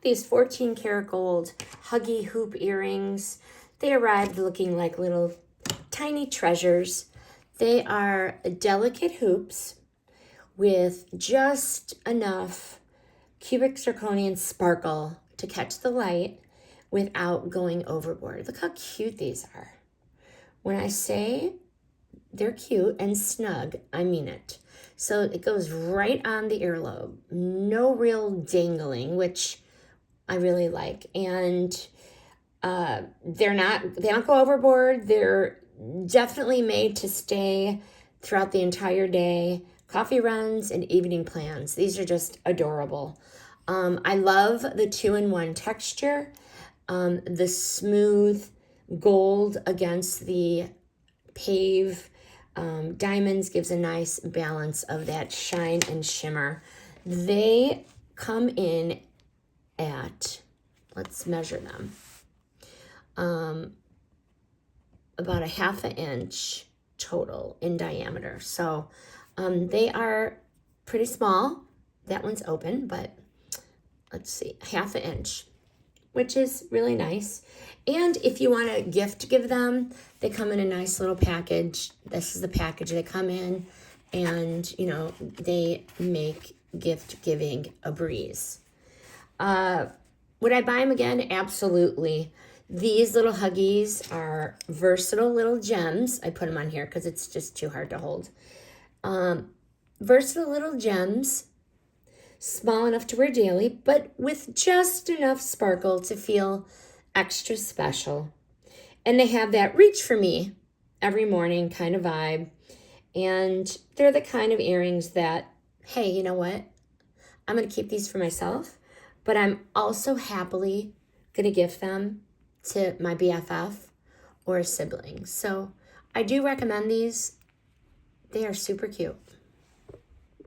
these 14 karat gold Huggie hoop earrings. They arrived looking like little tiny treasures. They are delicate hoops with just enough cubic zirconian sparkle to catch the light without going overboard. Look how cute these are. When I say they're cute and snug, I mean it. So it goes right on the earlobe. No real dangling, which I really like. And they don't go overboard. They're definitely made to stay throughout the entire day. Coffee runs and evening plans. These are just adorable. I love the 2-in-1 texture. The smooth gold against the pave diamonds gives a nice balance of that shine and shimmer. They come in at, let's measure them, about a 1/2 inch total in diameter. So they are pretty small. That one's open, but let's see, 1/2 inch, which is really nice. And if you want to give them, they come in a nice little package. This is the package they come in, and you know, they make gift giving a breeze. Would I buy them again? Absolutely. These little Huggies are versatile little gems. I put them on here because it's just too hard to hold. Versatile little gems, small enough to wear daily, but with just enough sparkle to feel extra special. And they have that reach for me every morning kind of vibe. And they're the kind of earrings that, hey, you know what? I'm going to keep these for myself, but I'm also happily going to gift them to my BFF or a sibling. So I do recommend these. They are super cute.